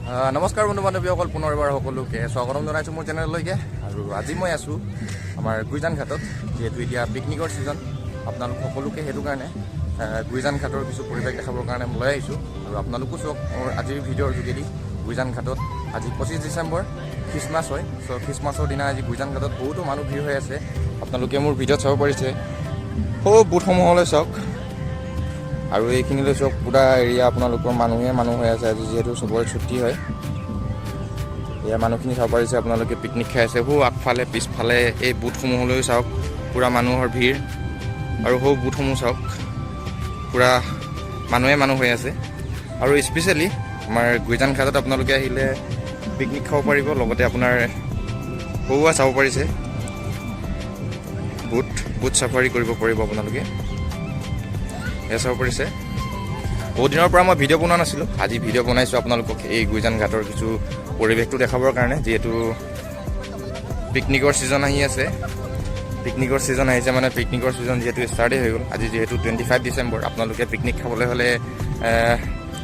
নমস্কাৰ বন্ধু বান্ধৱীসকল, পুনৰবাৰ সকলোকে স্বাগতম জনাইছোঁ মোৰ চেনেললৈকে। আৰু আজি মই আছোঁ আমাৰ গুইজান ঘাটত, যিহেতু এতিয়া পিকনিকৰ ছিজন। আপোনালোক সকলোকে সেইটো কাৰণে গুইজান ঘাটৰ কিছু পৰিৱেশ দেখাবৰ কাৰণে লৈ আহিছোঁ। আৰু আপোনালোকো চাওক মোৰ আজিৰ ভিডিঅ'ৰ যোগেদি। গুইজান ঘাটত আজি 25 ডিচেম্বৰ, খ্ৰীষ্টমাছ হয়। চ' খ্ৰীষ্টমাছৰ দিনা আজি গুইজান ঘাটত বহুতো মানুহ ভিৰ হৈ আছে। আপোনালোকে মোৰ ভিডিঅ'ত চাব পাৰিছে, সৌ বুটসমূহলৈ চাওক। আৰু এইখিনিলৈ চাওক, পুৰা এৰিয়া আপোনালোকৰ মানুহ হৈ আছে আজি, যিহেতু চবৰে ছুটি হয়। এয়া মানুহখিনি চাব পাৰিছে, আপোনালোকে পিকনিক খাই আছে। সৌ আগফালে পিছফালে এই বুটসমূহলৈ চাওক, পুৰা মানুহৰ ভিৰ। আৰু সৌ বুটসমূহ চাওক, পুৰা মানুহ হৈ আছে। আৰু স্পেচিয়েলি আমাৰ গুইজান ঘাটত আপোনালোকে আহিলে পিকনিক খাব পাৰিব, লগতে আপোনাৰ সৌৱা চাব পাৰিছে, বুট চাফাৰী কৰিব পাৰিব আপোনালোকে। এয়া চাব পাৰিছে। বহুত দিনৰ পৰা মই ভিডিঅ' বনোৱা নাছিলোঁ, আজি ভিডিঅ' বনাইছোঁ আপোনালোকক এই গুইজান ঘাটৰ কিছু পৰিৱেশটো দেখাবৰ কাৰণে। যিহেতু পিকনিকৰ ছিজন আহি আছে, পিকনিকৰ ছিজন আহিছে মানে পিকনিকৰ ছিজন যিহেতু ষ্টাৰ্টেই হৈ গ'ল। আজি যিহেতু 25 ডিচেম্বৰ, আপোনালোকে পিকনিক খাবলৈ হ'লে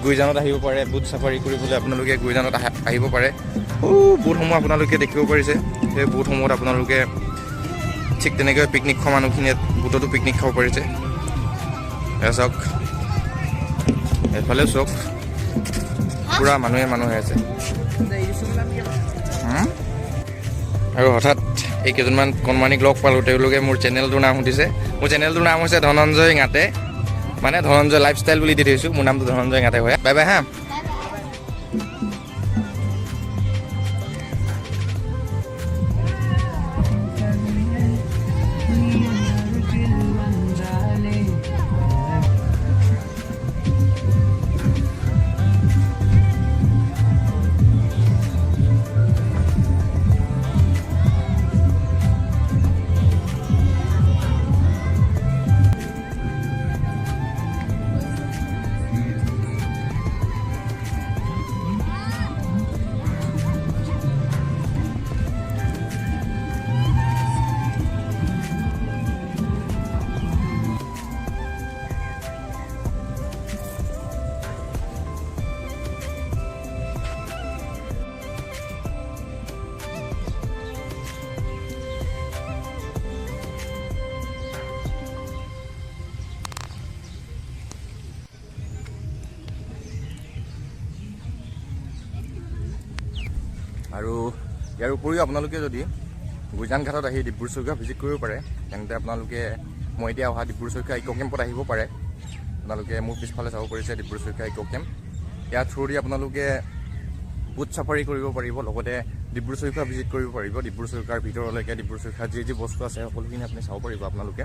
গুইজানত আহিব পাৰে। বুট চাফাৰী কৰিবলৈ আপোনালোকে গুইজানত আহিব পাৰে। বুটসমূহ আপোনালোকে দেখিব পাৰিছে, সেই বুটসমূহত আপোনালোকে ঠিক তেনেকৈ পিকনিক খোৱা মানুহখিনিয়ে বুটতো পিকনিক খাব পাৰিছে। এয়া চাওক, এইফালেও চাওক, পুৰা মানুহ হৈ আছে। আৰু হঠাৎ এই কেইজনমান কণমানিক লগ পালোঁ, তেওঁলোকে মোৰ চেনেলটোৰ নাম সুধিছে। মোৰ চেনেলটোৰ নাম হৈছে ধনঞ্জয় ঘাটে, মানে ধনঞ্জয় লাইফষ্টাইল বুলি দি থৈছোঁ। মোৰ নামটো ধনঞ্জয় ঘাটে হয়। বাই বাই হা। আৰু ইয়াৰ উপৰিও আপোনালোকে যদি গুইজান ঘাটত আহি ডিব্ৰু-চৈখোৱা ভিজিট কৰিব পাৰে, তেন্তে আপোনালোকে মই এতিয়া অহা ডিব্ৰু-চৈখোৱা ইক' কেম্পত আহিব পাৰে। আপোনালোকে মোৰ পিছফালে চাব পাৰিছে ডিব্ৰু-চৈখোৱা ইক' কেম্প। ইয়াৰ থ্ৰুদি আপোনালোকে বুট চাফাৰী কৰিব পাৰিব, লগতে ডিব্ৰু-চৈখোৱা ভিজিট কৰিব পাৰিব। ডিব্ৰু-চৈখোৱাৰ ভিতৰলৈকে ডিব্ৰু-চৈখোৱাৰ যি বস্তু আছে সকলোখিনি আপুনি চাব পাৰিব আপোনালোকে।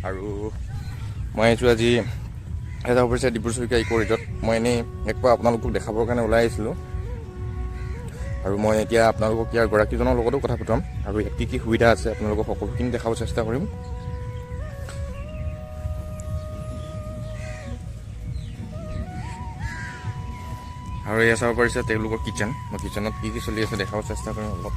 আৰু মই আহিছোঁ আজি যাব পাৰিছে ডিব্ৰু-চৈখোৱা ইক' ৰিজৰ্ট। মই এনেই একবাৰ আপোনালোকক দেখাবৰ কাৰণে ওলাই আহিছিলোঁ। আৰু মই এতিয়া আপোনালোকক ইয়াৰ গৰাকীজনৰ লগতো কথা পতাম, আৰু ইয়াত কি সুবিধা আছে আপোনালোকক সকলোখিনি দেখাব চেষ্টা কৰিম। আৰু এয়া চাব পাৰিছে তেওঁলোকৰ কিটচেন। মই কিটচেনত কি চলি আছে দেখাব চেষ্টা কৰিম অলপ।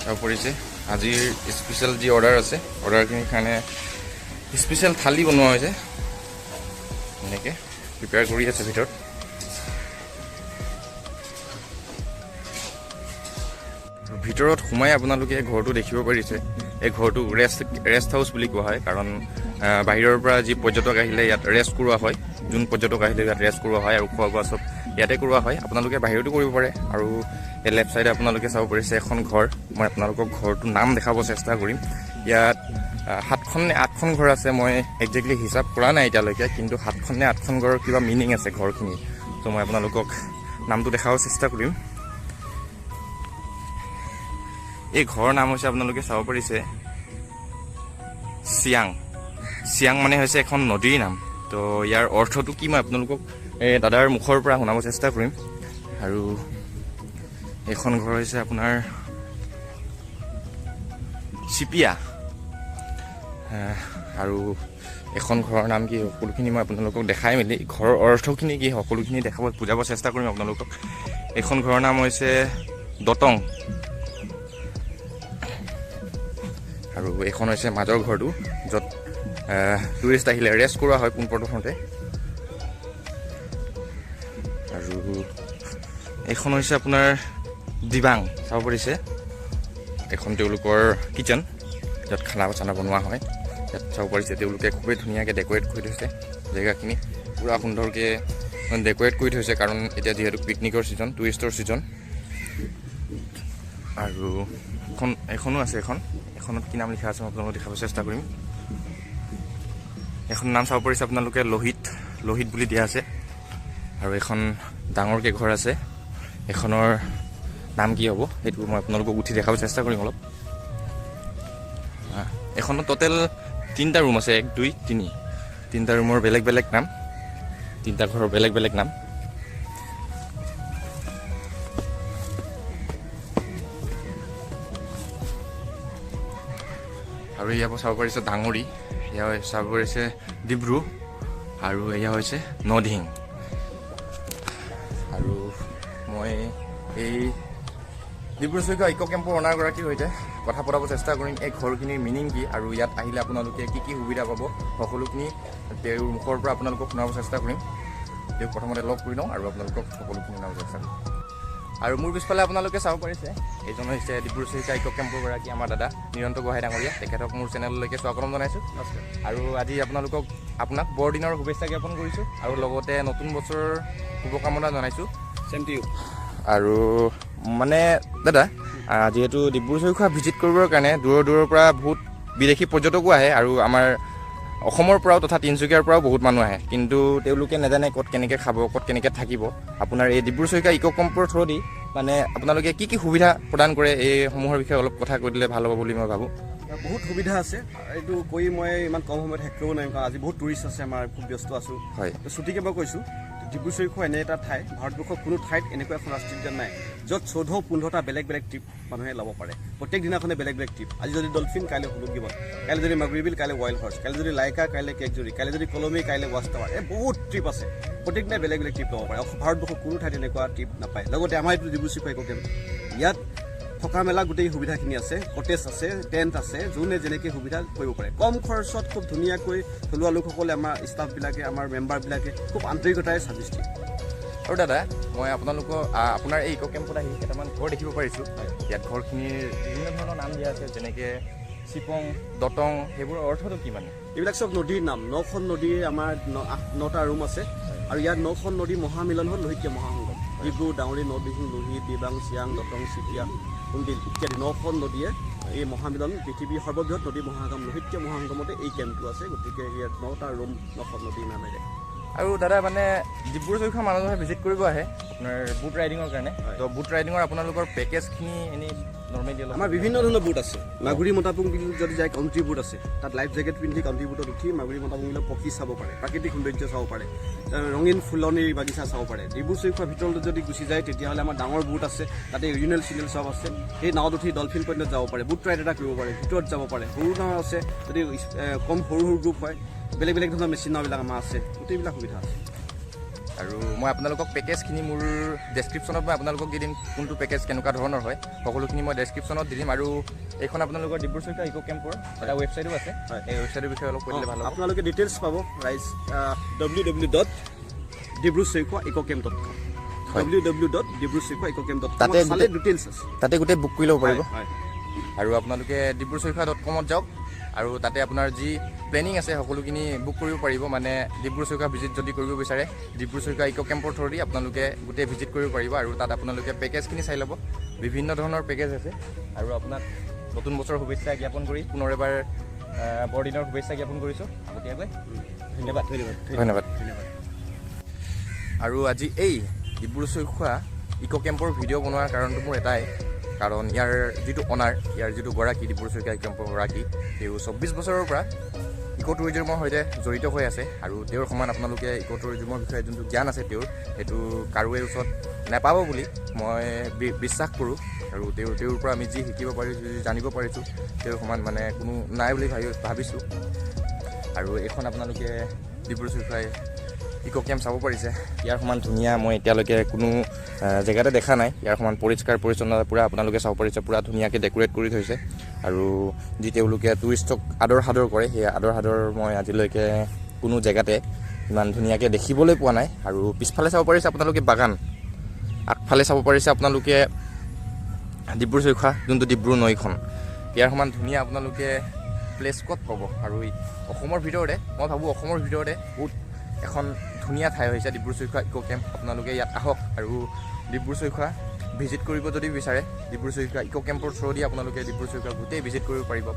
চাব পৰিছে আজিৰ স্পেচিয়েল যি অৰ্ডাৰ আছে, অৰ্ডাৰখিনিৰ কাৰণে স্পেচিয়েল থালি বনোৱা হৈছে, এনেকৈ প্ৰিপেয়াৰ কৰি আছে ভিতৰত। ভিতৰত সোমাই আপোনালোকে ঘৰটো দেখিব পাৰিছে। এই ঘৰটো ৰেষ্ট হাউচ বুলি কোৱা হয়, কাৰণ বাহিৰৰ পৰা যি পৰ্যটক আহিলে ইয়াত ৰেষ্ট কৰোৱা হয়। যোন পৰ্যটক আহিলে ইয়াত ৰেষ্ট কৰোৱা হয়, আৰু খোৱা বোৱা চব ইয়াতে কৰোৱা হয়। আপোনালোকে বাহিৰতো কৰিব পাৰে। আৰু এই লেফ্ট চাইডে আপোনালোকে চাব পাৰিছে এখন ঘৰ। মই আপোনালোকক ঘৰটোৰ নাম দেখাব চেষ্টা কৰিম। ইয়াত 7খন নে 8খন ঘৰ আছে, মই একজেক্টলি হিচাপ কৰা নাই এতিয়ালৈকে, কিন্তু 7খন নে 8খন ঘৰৰ কিবা মিনিং আছে ঘৰখিনি। ত' মই আপোনালোকক নামটো দেখাব চেষ্টা কৰিম। এই ঘৰৰ নাম হৈছে, আপোনালোকে চাব পাৰিছে, চিয়াং মানে হৈছে এখন নদীৰ নাম। তো ইয়াৰ অৰ্থটো কি মই আপোনালোকক দাদাৰ মুখৰ পৰা শুনাব চেষ্টা কৰিম। আৰু এইখন ঘৰ হৈছে আপোনাৰ চিপিয়া। আৰু এখন ঘৰৰ নাম কি সকলোখিনি মই আপোনালোকক দেখাই মেলি ঘৰৰ অৰ্থখিনি কি সকলোখিনি দেখাব বুজাব চেষ্টা কৰিম আপোনালোকক। এইখন ঘৰৰ নাম হৈছে দটং আৰু এইখন হৈছে মাজৰ ঘৰটো য'ত টুৰিষ্ট আহিলে ৰেষ্ট কৰোৱা হয় পোনপ্ৰথমতে আৰু এইখন হৈছে আপোনাৰ দিবাং চাব পাৰিছে এখন তেওঁলোকৰ কিচেন য'ত খানা চানা বনোৱা হয় ইয়াত চাব পাৰিছে তেওঁলোকে খুবেই ধুনীয়াকৈ ডেক'ৰেট কৰি থৈছে জেগাখিনি পুৰা সুন্দৰকৈ ডেক'ৰেট কৰি থৈছে কাৰণ এতিয়া যিহেতু পিকনিকৰ ছিজন টুৰিষ্টৰ ছিজন আৰু এখনো আছে এখনত কি নাম লিখা আছে মই আপোনালোকক দেখাব চেষ্টা কৰিম এখন নাম চাব পাৰিছে আপোনালোকে লোহিত বুলি দিয়া আছে আৰু এখন ডাঙৰকৈ ঘৰ আছে এখনৰ নাম কি হ'ব সেইটো মই আপোনালোকক উঠি দেখাব চেষ্টা কৰিম অলপ এখনত টোটেল 3টা ৰুম আছে 1 2 3 3টা ৰুমৰ বেলেগ নাম 3টা ঘৰৰ বেলেগ নাম আৰু এয়া চাব পাৰিছে ডাঙৰি এয়া চাব পাৰিছে ডিব্ৰু আৰু এয়া হৈছে নদিং আৰু মই এই ডিব্ৰু-চাইখোৱা ইক' কেম্পৰ অনাৰগৰাকীৰ সৈতে কথা পতাব চেষ্টা কৰিম এই ঘৰখিনিৰ মিনিং কি আৰু ইয়াত আহিলে আপোনালোকে কি সুবিধা পাব সকলোখিনি তেওঁৰ মুখৰ পৰা আপোনালোকক শুনাব চেষ্টা কৰিম তেওঁক প্ৰথমতে লগ কৰি লওঁ আৰু আপোনালোকক সকলোখিনি শুনাব চেষ্টা কৰিম আৰু মোৰ পিছফালে আপোনালোকে চাব পাৰিছে এইজন হৈছে ডিব্ৰু-চাইখোৱা ইক' কেম্পৰ গৰাকী আমাৰ দাদা নিৰন্ত গোহাঁই ডাঙৰীয়া তেখেতক মোৰ চেনেললৈকে স্বাগতম জনাইছোঁ আৰু আজি আপোনাক বৰদিনৰ শুভেচ্ছা জ্ঞাপন কৰিছোঁ আৰু লগতে নতুন বছৰৰ শুভকামনা জনাইছোঁ চেম টু ইউ আৰু মানে দাদা যিহেতু ডিব্ৰু-চাইখোৱা ভিজিট কৰিবৰ কাৰণে দূৰৰ পৰা বহুত বিদেশী পৰ্যটকো আহে আৰু আমাৰ অসমৰ পৰাও তথা তিনিচুকীয়াৰ পৰাও বহুত মানুহ আহে কিন্তু তেওঁলোকে নাজানে ক'ত কেনেকৈ খাব ক'ত কেনেকৈ থাকিব আপোনাৰ এই ডিব্ৰু-চাইখোৱা ইক' কেম্পৰ থ্ৰুদি মানে আপোনালোকে কি সুবিধা প্ৰদান কৰে এইসমূহৰ বিষয়ে অলপ কথা কৈ দিলে ভাল হ'ব বুলি মই ভাবোঁ বহুত সুবিধা আছে এইটো কৈ মই ইমান কম সময়ত শেষ কৰিব নোৱাৰিম কাৰণ আজি বহুত টুৰিষ্ট আছে আমাৰ খুব ব্যস্ত আছোঁ হয় ছুটিকে মই কৈছোঁ ডিব্ৰু-চাইখোৱা এনে এটা ঠাই ভাৰতবৰ্ষৰ কোনো ঠাইত এনেকুৱা এখন ৰাষ্ট্ৰীয় উদ্যান নাই য'ত 14-15টা বেলেগ ট্ৰিপ মানুহে ল'ব পাৰে প্ৰত্যেক দিনাখনে বেলেগ ট্ৰিপ আজি যদি ডলফিন কাইলৈ হুলুক কাইলৈ যদি মাগুৰীবিল কাইলৈ ৱাইল্ড হৰ্চ কাইলৈ যদি লাইকা কাইলৈ কেকজুৰি কাইলৈ যদি কলমী কাইলৈ ৱাচ টাৱাৰ বহুত ট্ৰিপ আছে প্ৰত্যেক দিনাই বেলেগ ট্ৰিপ ল'ব পাৰে ভাৰতবৰ্ষৰ কোনো ঠাইত এনেকুৱা ট্ৰিপ নাপায় লগতে আমাৰ এইটো ডিব্ৰু-চাইখোৱা ইক' কেম্প ইয়াত থকা মেলা গোটেই সুবিধাখিনি আছে কটেজ আছে টেণ্ট আছে যোনে যেনেকৈ সুবিধা কৰিব পাৰে কম খৰচত খুব ধুনীয়াকৈ থলুৱা লোকসকলে আমাৰ ষ্টাফবিলাকে আমাৰ মেম্বাৰবিলাকে খুব আন্তৰিকতাৰে ছাৰ্ভিচ দিয়ে আৰু দাদা মই আপোনাৰ এই ইক' কেম্পত আহি কেইটামান ঘৰ দেখিব পাৰিছোঁ ইয়াত ঘৰখিনিৰ বিভিন্ন ধৰণৰ নাম দিয়া আছে যেনেকৈ চিপং দটং সেইবোৰৰ অৰ্থটো কি মানে এইবিলাক চব নদীৰ নাম 9খন নদীৰ আমাৰ 9টা ৰুম আছে আৰু ইয়াত 9খন নদী মহামিলন হ'ল লোহিত মহাসংগম ডিব্ৰু ডাঙৰি নদীহিং লোহিত দিবাং চিয়াং দটং চিতিয়া কুন্দিল ইত্যাদি 9খন নদীয়ে এই মহামিলন পৃথিৱীৰ সৰ্ববৃহৎ নদী মহাসংগম লোহিত মহাসংগমতে এই কেম্পটো আছে গতিকে ইয়াত 9টা ৰুম 9খন নদীৰ নামেৰে আৰু দাদা মানে ডিব্ৰু-চাইখোৱা মানুহে ভিজিট কৰিব আহে আপোনাৰ বুট ৰাইডিঙৰ কাৰণে তো বুট ৰাইডিঙৰ আপোনালোকৰ পেকেজখিনি এনেই নৰ্মেলি আমাৰ বিভিন্ন ধৰণৰ বুট আছে মাগুৰী মতাপুং যদি যায় কাউণ্ট্ৰি বুট আছে তাত লাইফ জেকেট পিন্ধি কাউণ্ট্ৰি বুটত উঠি মাগুৰী মতাপুংলৈ পক্ষী চাব পাৰে প্ৰাকৃতিক সৌন্দৰ্য চাব পাৰে ৰঙীন ফুলনিৰ বাগিচা চাব পাৰে ডিব্ৰু-চাইখোৱা ভিতৰলৈ যদি গুচি যায় তেতিয়াহ'লে আমাৰ ডাঙৰ বুট আছে তাতে ইউৰিনেল চিনেল চব আছে সেই নাৱত উঠি ডলফিন পইণ্টত যাব পাৰে বুট ৰাইড এটা কৰিব পাৰে ভিতৰত যাব পাৰে সৰু নাও আছে যদি কম সৰু গ্ৰুপ হয় বেলেগ ধৰণৰ মেচিন নাওবিলাক আমাৰ আছে গোটেইবিলাক সুবিধা আছে আৰু মই আপোনালোকক পেকেজখিনি মোৰ ডেছক্ৰিপশ্যনত মই আপোনালোকক দি দিম কোনটো পেকেজ কেনেকুৱা ধৰণৰ হয় সকলোখিনি মই ডেছক্ৰিপশ্যনত দি দিম আৰু এইখন আপোনালোকৰ ডিব্ৰু-চাইখোৱা ইক' কেম্পৰ এটা ৱেবছাইটো আছে এই ৱেবছাইটৰ বিষয়ে অলপ কৈ দিলে ভাল হ'ব আপোনালোকে ডিটেইলছ পাব ৰাইজ www.dibrusaikhowa.com www.dibrusaikhowa.com তাতে গোটেই বুক কৰি ল'ব পাৰিব আৰু আপোনালোকে dibrusaikhowa.com-ত যাওক আৰু তাতে আপোনাৰ যি প্লেনিং আছে সকলোখিনি বুক কৰিব পাৰিব মানে ডিব্ৰু-চাইখোৱা ভিজিট যদি কৰিব বিচাৰে ডিব্ৰু-চাইখোৱা ইক' কেম্পৰ থ্ৰুদি আপোনালোকে গোটেই ভিজিট কৰিব পাৰিব আৰু তাত আপোনালোকে পেকেজখিনি চাই ল'ব বিভিন্ন ধৰণৰ পেকেজ আছে আৰু আপোনাক নতুন বছৰৰ শুভেচ্ছা জ্ঞাপন কৰি পুনৰ এবাৰ বৰদিনৰ শুভেচ্ছা জ্ঞাপন কৰিছোঁ আগতীয়াকৈ ধন্যবাদ আৰু আজি এই ডিব্ৰু-চাইখোৱা ইক' কেম্পৰ ভিডিঅ' বনোৱাৰ কাৰণটো মোৰ এটাই কাৰণ ইয়াৰ যিটো অনাৰ ইয়াৰ যিটো গৰাকী ডিব্ৰু-চাইখোৱা ইক' কেম্পৰ গৰাকী তেওঁ 24 বছৰৰ পৰা ইক' টুৰিজিমৰ সৈতে জড়িত হৈ আছে আৰু তেওঁৰ সমান আপোনালোকে ইক' টুৰিজিমৰ বিষয়ে যোনটো জ্ঞান আছে তেওঁৰ সেইটো কাৰোৱে ওচৰত নাপাব বুলি মই বিশ্বাস কৰোঁ আৰু তেওঁৰ পৰা আমি যি শিকিব পাৰিছোঁ যি জানিব পাৰিছোঁ তেওঁৰ সমান মানে কোনো নাই বুলি ভাবিছোঁ আৰু এইখন আপোনালোকে ডিব্ৰু-চাইখোৱা ইক' কেম্প চাব পাৰিছে। ইয়াৰ সমান ধুনীয়া মই এতিয়ালৈকে কোনো জেগাতে দেখা নাই। ইয়াৰ সমান পৰিষ্কাৰ পৰিচ্ছন্নতা পূৰা আপোনালোকে চাব পাৰিছে, পূৰা ধুনীয়াকৈ ডেক'ৰেট কৰি থৈছে। আৰু যি তেওঁলোকে টুৰিষ্টক আদৰ সাদৰ কৰে, সেই আদৰ সাদৰ মই আজিলৈকে কোনো জেগাতে ইমান ধুনীয়াকৈ দেখিবলৈ পোৱা নাই। আৰু পিছফালে চাব পাৰিছে আপোনালোকে বাগান, আগফালে চাব পাৰিছে আপোনালোকে ডিব্ৰু-চৈখোৱা, যোনটো ডিব্ৰু নৈখন। ইয়াৰ সমান ধুনীয়া আপোনালোকে প্লেচ ক'ত পাব। আৰু অসমৰ ভিতৰতে, মই ভাবোঁ অসমৰ ভিতৰতে বহুত এখন ধুনীয়া ঠাই হৈছে ডিব্ৰু-চৈখোৱা ইক' কেম্প। আপোনালোকে ইয়াত আহক আৰু ডিব্ৰু-চৈখোৱা ভিজিট কৰিব যদি বিচাৰে, ডিব্ৰু-চৈখোৱা ইক' কেম্পৰ থ্ৰুদি আপোনালোকে ডিব্ৰু-চৈখোৱা গোটেই ভিজিট কৰিব পাৰিব।